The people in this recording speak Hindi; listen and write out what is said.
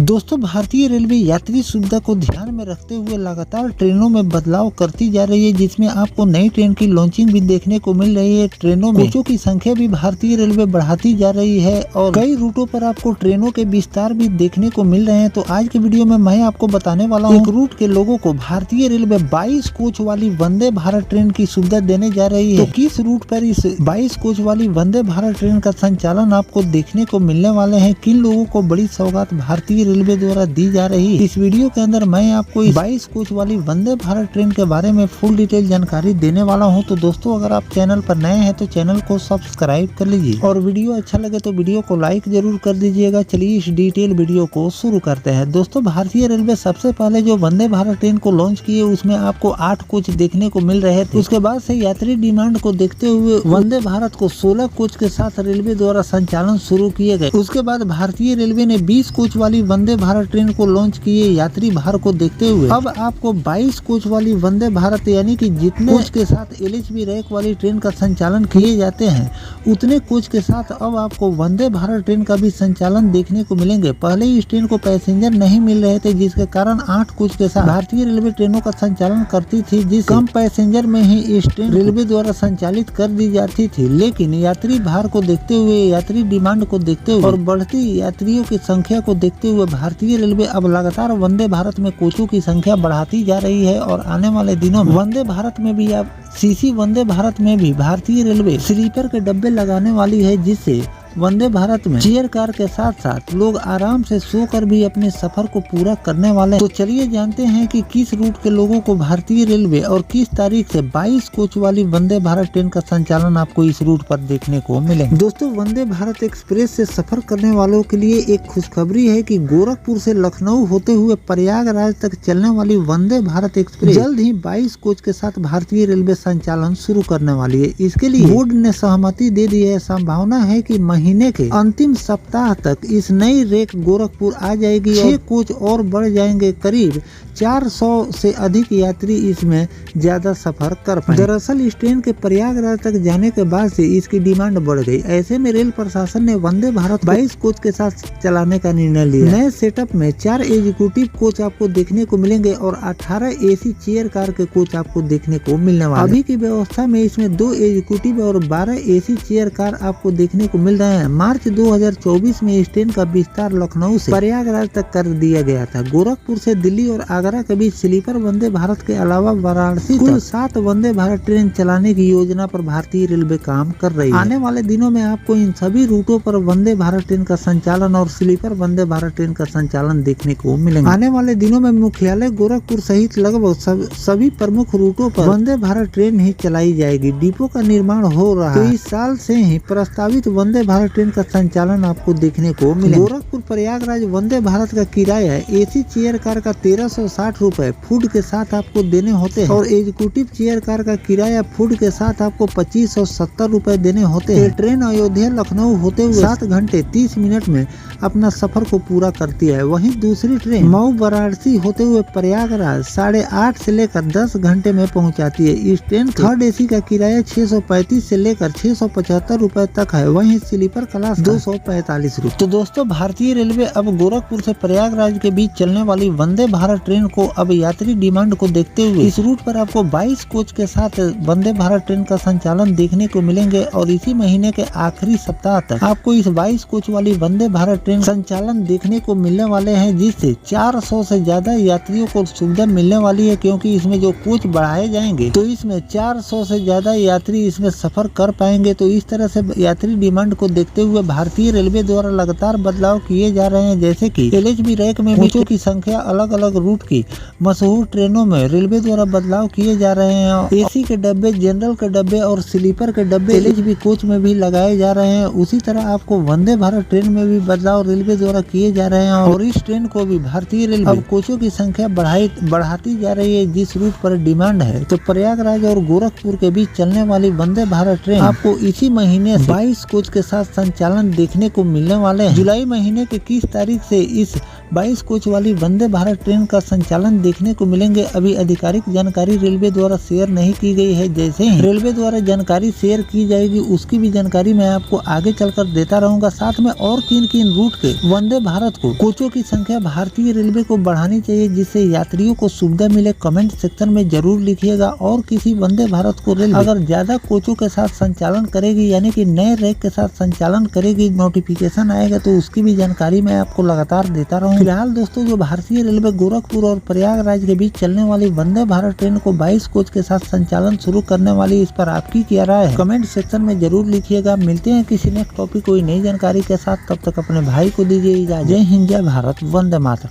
दोस्तों, भारतीय रेलवे यात्री सुविधा को ध्यान में रखते हुए लगातार ट्रेनों में बदलाव करती जा रही है, जिसमें आपको नई ट्रेन की लॉन्चिंग भी देखने को मिल रही है। ट्रेनों में कोचों की संख्या भी भारतीय रेलवे बढ़ाती जा रही है और कई रूटों पर आपको ट्रेनों के विस्तार भी देखने को मिल रहे हैं। तो आज के वीडियो में मैं आपको बताने वाला हूँ, एक रूट के लोगों को भारतीय रेलवे 22 कोच वाली वंदे भारत ट्रेन की सुविधा देने जा रही है। तो किस रूट पर इस 22 कोच वाली वंदे भारत ट्रेन का संचालन आपको देखने को मिलने वाले हैं, किन लोगों को बड़ी सौगात भारतीय रेलवे द्वारा दी जा रही है। इस वीडियो के अंदर मैं आपको इस 22 कोच वाली वंदे भारत ट्रेन के बारे में फुल डिटेल जानकारी देने वाला हूं। तो दोस्तों, अगर आप चैनल पर नए हैं तो चैनल को सब्सक्राइब कर लीजिए और वीडियो अच्छा लगे तो वीडियो को लाइक जरूर कर दीजिएगा। चलिए इस डिटेल वीडियो को शुरू करते हैं। दोस्तों, भारतीय रेलवे सबसे पहले जो वंदे भारत ट्रेन को लॉन्च किए उसमें आपको 8 कोच देखने को मिल रहे थे। उसके बाद से यात्री डिमांड को देखते हुए वंदे भारत को 16 कोच के साथ रेलवे द्वारा संचालन शुरू किए गए। उसके बाद भारतीय रेलवे ने 20 कोच वाली वंदे भारत ट्रेन को लॉन्च किए। यात्री भार को देखते हुए अब आपको 22 कोच वाली वंदे भारत यानी कि जितने कोच के साथ LHB रैक वाली ट्रेन का संचालन किए जाते हैं, उतने कोच के साथ अब आपको वंदे भारत ट्रेन का भी संचालन देखने को मिलेंगे। पहले इस ट्रेन को पैसेंजर नहीं मिल रहे थे, जिसके कारण 8 कोच के साथ भारतीय रेलवे ट्रेनों का संचालन करती थी, जिस कम पैसेंजर में ही इस ट्रेन रेलवे द्वारा संचालित कर दी जाती थी। लेकिन यात्री भार को देखते हुए, यात्री डिमांड को देखते हुए और बढ़ती यात्रियों की संख्या को देखते हुए भारतीय रेलवे अब लगातार वंदे भारत में कोचों की संख्या बढ़ाती जा रही है। और आने वाले दिनों में वंदे भारत में भी अब CC वंदे भारत में भी भारतीय रेलवे स्लीपर के डब्बे लगाने वाली है, जिससे वंदे भारत में चेयर कार के साथ साथ लोग आराम से सोकर भी अपने सफर को पूरा करने वाले हैं। तो चलिए जानते हैं कि किस रूट के लोगों को भारतीय रेलवे और किस तारीख से 22 कोच वाली वंदे भारत ट्रेन का संचालन आपको इस रूट पर देखने को मिलेगा। दोस्तों, वंदे भारत एक्सप्रेस से सफर करने वालों के लिए एक खुशखबरी है कि गोरखपुर से लखनऊ होते हुए प्रयागराज तक चलने वाली वंदे भारत एक्सप्रेस जल्द ही 22 कोच के साथ भारतीय रेलवे संचालन शुरू करने वाली है। इसके लिए बोर्ड ने सहमति दे दी है। संभावना है कि महीने के अंतिम सप्ताह तक इस नई रेक गोरखपुर आ जाएगी। 6 कोच और बढ़ जाएंगे। करीब 400 से अधिक यात्री इसमें ज्यादा सफर कर पाएंगे। दरअसल इस ट्रेन के प्रयागराज तक जाने के बाद से इसकी डिमांड बढ़ गई। ऐसे में रेल प्रशासन ने वंदे भारत 22 कोच के साथ चलाने का निर्णय लिया। नए सेटअप में 4 एग्जीक्यूटिव कोच आपको देखने को मिलेंगे और 18 AC चेयर कार के कोच आपको देखने को मिलने वाले। अभी की व्यवस्था में इसमें 2 एग्जीक्यूटिव और 12 AC चेयर कार आपको देखने को मिल रहे हैं। मार्च 2024 में इस ट्रेन का विस्तार लखनऊ से प्रयागराज तक कर दिया गया था। गोरखपुर से दिल्ली और आगरा के बीच स्लीपर वंदे भारत के अलावा वाराणसी कुल 7 वंदे भारत ट्रेन चलाने की योजना पर भारतीय रेलवे काम कर रही है। आने वाले दिनों में आपको इन सभी रूटों पर वंदे भारत ट्रेन का संचालन और स्लीपर वंदे भारत ट्रेन का संचालन देखने को मिलेगा। आने वाले दिनों में मुख्यालय गोरखपुर सहित लगभग सभी प्रमुख रूटों पर वंदे भारत ट्रेन ही चलाई जाएगी। डिपो का निर्माण हो रहा है, तो इस साल से ही प्रस्तावित वंदे भारत ट्रेन का संचालन आपको देखने को मिलेगा। गोरखपुर प्रयागराज वंदे भारत का किराया AC चेयर कार का 1360 रुपए फूड के साथ आपको देने होते हैं और एग्जीक्यूटिव चेयर कार का किराया फूड के साथ आपको 2570 रुपए देने होते हैं। ट्रेन अयोध्या लखनऊ होते हुए 7 घंटे 30 मिनट में अपना सफर को पूरा करती है। वहीं दूसरी ट्रेन मऊ वाराणसी होते हुए प्रयागराज 8:30 से लेकर 10 घंटे में पहुंचाती है। इस ट्रेन थर्ड AC का किराया 635 से लेकर 675 रुपए तक है। वहीं स्लीपर क्लास 245 रुपए। तो दोस्तों, भारतीय रेलवे अब गोरखपुर से प्रयागराज के बीच चलने वाली वंदे भारत ट्रेन को अब यात्री डिमांड को देखते हुए इस रूट पर आपको 22 कोच के साथ वंदे भारत ट्रेन का संचालन देखने को मिलेंगे और इसी महीने के आखिरी सप्ताह तक आपको इस 22 कोच वाली वंदे भारत ट्रेन संचालन देखने को मिलने वाले हैं, जिससे 400 से ज्यादा यात्रियों को सुविधा मिलने वाली है। क्योंकि इसमें जो कोच बढ़ाए जाएंगे तो इसमें 400 से ज्यादा यात्री इसमें सफर कर पाएंगे। तो इस तरह से यात्री डिमांड को देखते हुए भारतीय रेलवे द्वारा लगातार बदलाव किए जा रहे हैं, जैसे कि LHB रैक में कोचों की संख्या अलग अलग रूट की मशहूर ट्रेनों में रेलवे द्वारा बदलाव किए जा रहे हैं। AC के डब्बे, जनरल के डब्बे और स्लीपर के डब्बे LHB कोच में भी लगाए जा रहे हैं। उसी तरह आपको वंदे भारत ट्रेन में भी बदलाव रेलवे द्वारा किए जा रहे हैं और इस ट्रेन को भी भारतीय रेलवे अब कोचों की संख्या बढ़ाती जा रही है, जिस रूट पर डिमांड है। तो प्रयागराज और गोरखपुर के बीच चलने वाली वंदे भारत ट्रेन आपको इसी महीने 22 कोच के साथ संचालन देखने को मिलने वाले हैं। जुलाई महीने के किस तारीख से इस 22 कोच वाली वंदे भारत ट्रेन का संचालन देखने को मिलेंगे, अभी आधिकारिक जानकारी रेलवे द्वारा शेयर नहीं की गई है। जैसे ही रेलवे द्वारा जानकारी शेयर की जाएगी उसकी भी जानकारी मैं आपको आगे चलकर देता रहूंगा। साथ में और किन किन रूट के वंदे भारत को कोचों की संख्या भारतीय रेलवे को बढ़ानी चाहिए जिससे यात्रियों को सुविधा मिले, कमेंट सेक्शन में जरूर लिखिएगा। और किसी वंदे भारत को रेलवे अगर ज्यादा कोचों के साथ संचालन करेगी यानी कि नए रैक के साथ संचालन करेगी, नोटिफिकेशन आएगा तो उसकी भी जानकारी मैं आपको लगातार देता रहूंगा। फिलहाल दोस्तों जो भारतीय रेलवे गोरखपुर और प्रयागराज के बीच चलने वाली वंदे भारत ट्रेन को 22 कोच के साथ संचालन शुरू करने वाली, इस पर आपकी क्या राय है कमेंट सेक्शन में जरूर लिखिएगा। मिलते हैं किसी नेक्स्ट टॉपिक कोई नई जानकारी के साथ, तब तक अपने भाई को दीजिए इजाजत। जय हिंद, जय भारत, वंदे मातरम।